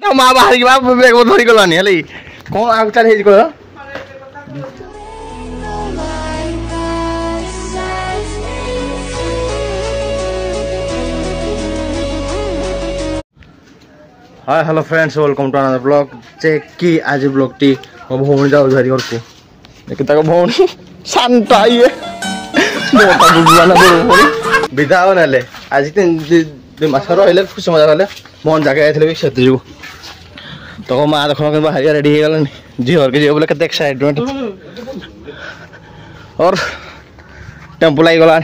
माँ बाहर की बात बैग में धरी गलानी है कौन आग चल हेज कर hi hello friends welcome to another blog check की आज ब्लॉग टी मो भौणी जाऊ धरी घर को लेकिन तक भौणी शांत आई है मोटा बुझवाना बड़ विदा होनाले आज तीन मास रहिले खुश मजा गले मन जाके आइले भी सेत जो तो माँ देख बाहर रेडी हो गलानी झीवर के झील बोले केते एक्साइटमेंट और टेम्पो लाई गला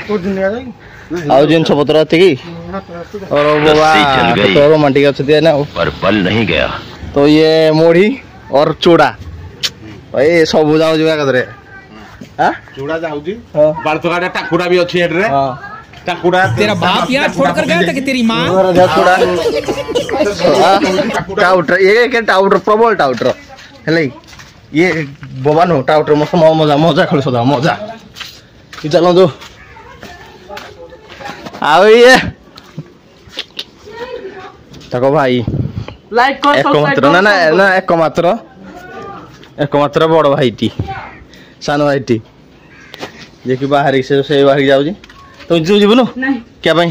आउ जिनस पत्र अच्छी और बाबा तो रोमांटिक अच्छे ना पर पल नहीं गया तो ये मोड़ी और चूड़ा भाई सब जाऊ कदरे चूड़ा जाऊजी बालतोगाडा टाकुड़ा भी अच्छी हेड रे टाकुड़ा तेरा बाप यहाँ छोड़ कर गया था कि तेरी माँ चूड़ा टाउटर ये के टाउटर प्रबल टाउटर है ये बोबा नो टाउटर मस्त मजा मजा खेल सदा मजा चलो जो आओ ये तको भाई लाइक कर एक मात्र ना ना ना एक मात्र बड़ भाईटी सान भाईटी जे कि बाहर से बाहर जाऊ जी तो तू जीवनु नहीं क्या भाई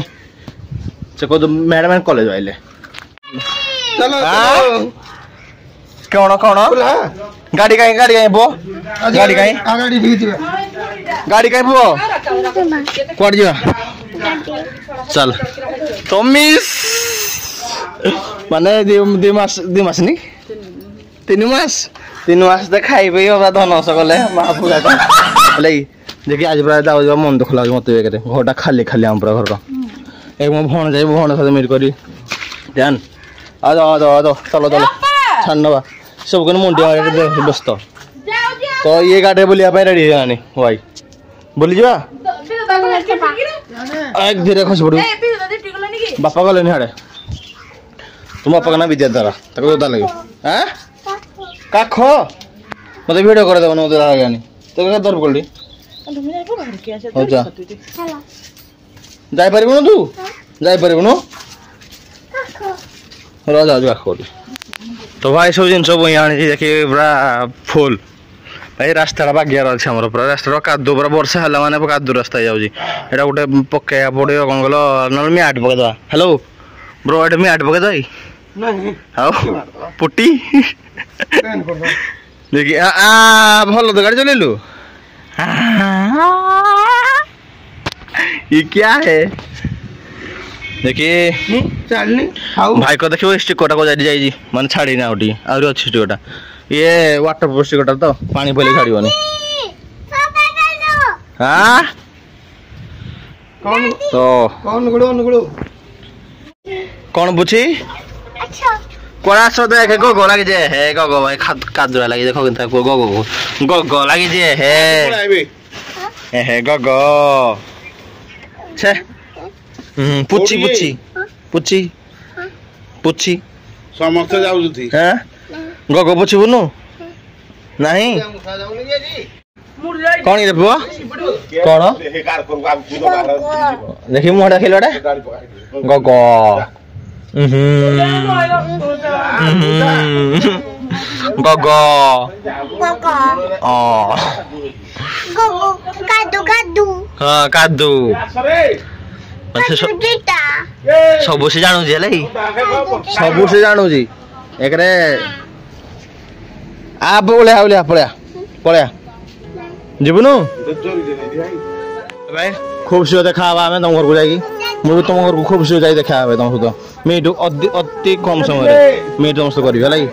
चको तो मैडम कॉलेज आइले चलो कौन कौन गाड़ी कहीं बो गाड़ी कहीं गाड़ी भी गाड़ी कहीं बो कोड जीवा चल तो मिस माने दि मास नहीं 3 मास तो खाइबे धनस गले महापूजा देखिए आज प्राय जाऊ मन दुख लगे मत घरटा खाली खाली आम पूरा घर एक मो भण जाए भण साथ मिट करी ध्यान आ जाओ चलो चलो छानवा सब मुंडी व्यस्त तो ये गाड़ी बुलिया रेडी है भाई बुली जा एक धीरे खस पड़ू बापा गले हाड़े तुम बापा ना विद्या द्वारा ओदा लगे हाँ काख मत भिड कर देव मत लगे तो क्या दर पकड़ी जापर तू जापर रजा काख तो भाई सब जिन बही आनी देखिए पूरा फुल भाई रास्ता बागियार अच्छे आम पूरा रास्ता कादू पूरा वर्षा है मैंने कादू रास्ता जाऊँगी यहाँ गोटे पकड़ा पड़ो कौन कल ना मैट पकईदे हेलो ब्रो ये मैट पकईदे पुटी देखिए भल तो गाड़ी चलू ये क्या है देखिए भाई को देखिए स्टिकर को जाइए माने छाड़ी ना उठी आउरी अच्छी स्टिकर ये वाटर प्रूफ स्टिकर तो पानी पहले छाड़बनी हाँ तो कौन बुझी कोड़ा सो देखे गो लगी जे है गो भाई कादुरा लगी देखो किंता गो लगी जे है गो छे पुची पुची पुची पुची समस्त जाउथि हैं गगो पुची बुनु नहीं कौन ये बुआ कौन देखि मोडा खेलडा गगो गगो कादू हाँ कादू सब से जानू सब से जानू एक आ पलिया पलिया जीवनु भाई खूब सी देखा आम तुम घर को जाकि मुझे तुम घर को खूब सी जाए देखा तुम सहित मीट अति कम समय मीट तुम सहित करी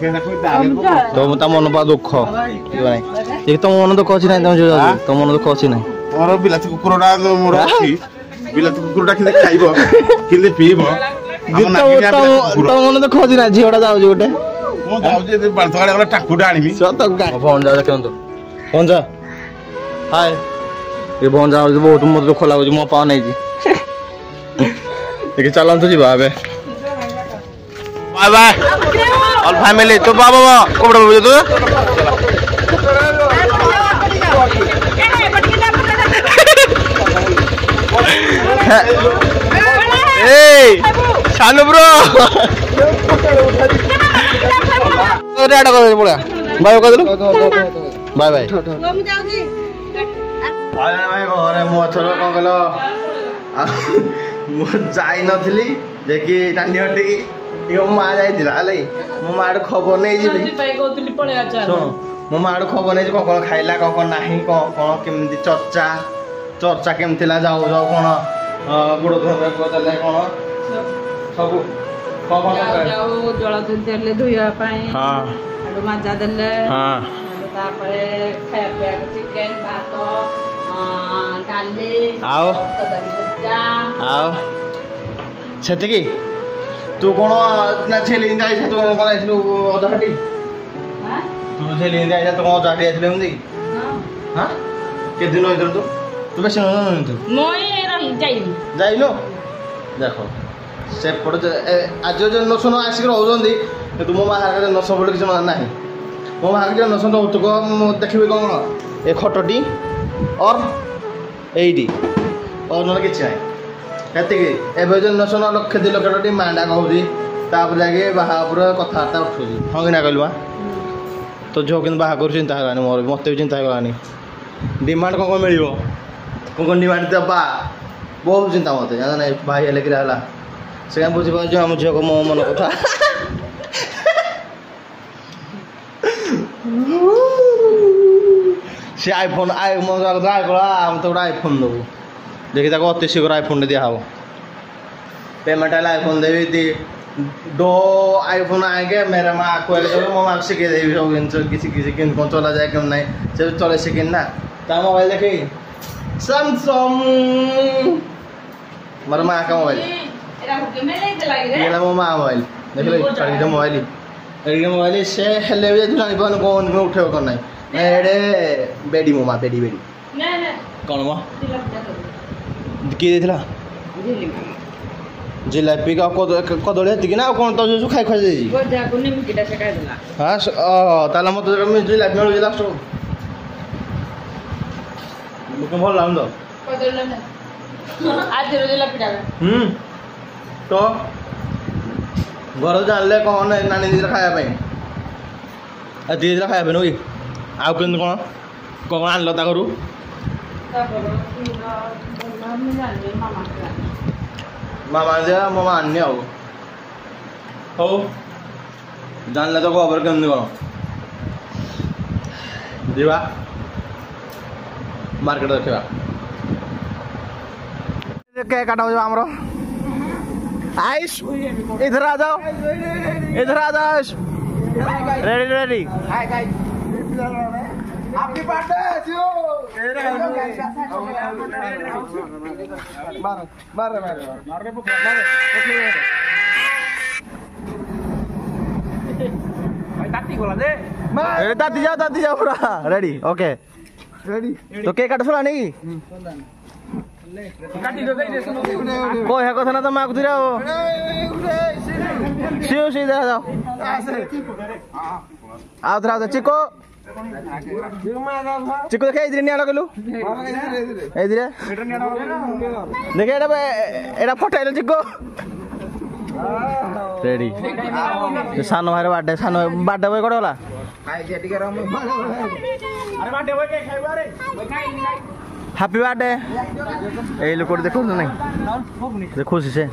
तो ता मन पा दुख तुम मन दुख अच्छी ना तुम मन दुख अच्छी ना मोर बिलाती कुकुरडा मोर अछि बिलाती कुकुरडा किने खाइबो किने पीबो तो मन दुख अच्छी ना झीटा जाऊ गोटे मो जाऊ बालतगाडा गला टाकुडा आनिमी सत फोन जा देखंतु फोन जा हाय ये फोन जा बहुत मत दुख लागु मो पा नै देखिए चलतु जी बाबे बाय बाय ऑल फैमिली तो बाबा कोबड़ बोल तू ए सानू ब्रो ଡାଟା କରିଦେଲୁ ପଳା ବାଏ କରିଦେଲୁ ବାଏ ବାଏ ଭାଇ ଘରେ ମୁଁ ଏଥର କ'ଣ କହିଲ ମୁଁ ଯାଇନଥିଲି ଯାଇକି ନାନୀ ହଟିକି ମୋ ମା ଯାଇଥିଲା ହେଲା ମୋ ମା ଆଡୁ ଖବର ନେଇଯିବି ଶୁଣ ମୋ ମା ଆଡୁ ଖବର ନେଇଛି କ'ଣ କ'ଣ ଖାଇଲା କ'ଣ କ'ଣ ନାହିଁ କ'ଣ କ'ଣ କେମିତି ଚର୍ଚ୍ଚା କେମିତି ଥିଲା ଯାଉ ଯାଉ କ'ଣ ଗୋଡ଼ ଦେଲେ କ'ଣ ସବୁ କ'ଣ କ'ଣ ଜଳ ଦେଲେ ଧୋଇବା ପାଇଁ ହଁ ମାଜା ଦେଲେ ହଁ ତାପରେ ଖାଇବା ପିଇବାକୁ ଚିକେନ ଭାତ ଡାଲି ଆଉ କଦଳୀ ଭଜା ଆଉ ସେତିକି ତୁ କ'ଣ ନା ଛେଲି ଯାଇଛ ତୁ କ'ଣ ଯାଇଥିଲୁ ଅଧାଟି ତୁ ଛେଲି ଯାଇଛ ତୁ କ'ଣ ଅଧାଟି ଯାଇଥିଲୁ ଏମିତି ହଁ କେତେ ଦିନ ରହିଥିଲୁ ତୁ ବେଶୀ ରହିଥିଲୁ ଯାଇନୁ ଦେଖ ସେପଟେ ଆଜି ଯେଉଁ ଜେନେରେସନ୍ ଆସିକି ରହୁଛନ୍ତି କିନ୍ତୁ ମୋ ମା ଜେନେରେସନ୍ ବୋଲି କିଛି ନାହିଁ ମୋ ମା ଜେନେରେସନ୍ ଯୌତୁକ ଦେଖିବି କ'ଣ ଏ ଖଟଟି ଅର୍ ଏଇଠି ଅର୍ ନହେଲେ କିଛି ନାହିଁ ସେତିକି ଏବେ ଜେନେରେସନ୍ ଲକ୍ଷେ 2 ଲକ୍ଷ ଟଙ୍କା ମାଣ୍ଡା କହୁଛି ତାପରେ ଯାଇକି ବାହା ଉପରେ କଥାବାର୍ତ୍ତା ଉଠୁଛି ହଁ କି ନା କହିଲୁ ବା ତୋ ଝିଅ କିନ୍ତୁ ବାହା କରୁଛି ଚିନ୍ତା ହେଇଗଲାନି ମୋର ବି ମୋତେ ବି ଚିନ୍ତା ହେଇଗଲାନି ଡିମାଣ୍ଡ କ'ଣ କ'ଣ ମିଳିବ କ'ଣ ଡିମାଣ୍ଡ ଦେବା ବହୁତ ଚିନ୍ତା ମୋତେ ଜାଣିଛ ନା ଭାଇ ହେଲେ କିରା ହେଲା ସେ କାଇଁ ବୁଝିପାରୁଛୁ ଆମ ଝିଅକୁ ମୋ ମନ କଥା ସେ ଆଇଫୋନ୍ ମୋ କଥା ଆମେ ତ ଗୋଟେ ଆଇଫୋନ୍ ଦେବୁ देखी अति शीघ्र आईफोन दिया पेमेंट है आईफोन देवी दो आईफोन आएंगे मेरे माँ को मो माँ शिखे देवी सब किसी किसी कौन चला जाए क्यों नहीं से चले शिखिन ना ता मोबाइल देखी सैमसंग मेरे माँ का मोबाइल मो माँ मोबाइल देख लो मोबाइल मोबाइल से हेले भी कौन उठे करना बेडी मो माँ बेडी बेडी कौन मो किए देथिला जिलापी का कदली हेतिक ना कौन तो जो खाई खाई देजी हाँ ताला मत जिलापी मिलूँ लास्ट भल लाग तो घर जानले कौन नानी दी खाया दी खाया नुई आउ कौन कौन आनल ता घर मामा दिया मामा आनी आओ हो जानले तो खबर केमती कौन जीवा मार्केट देखा क्या काटा हो आमर आयुष इधर आ जाओ इधर आ जाओ रेडी रेडी आपकी बर्थडे दादी जाओ पूरा रेडी ओके रेडी तो केक काट सुना नहीं कोई है कथा ना तो माँ कुछ सियो सी दे जाओ आओ थोड़ा चिको चिको देखे इधर नहीं आना कलू इधर देखे एटा फटाइल चिको रेडी सान भाई बर्थडे सान बर्थडे बॉय कौन होला हैप्पी बर्थडे ए लोक देखो नहीं देखो से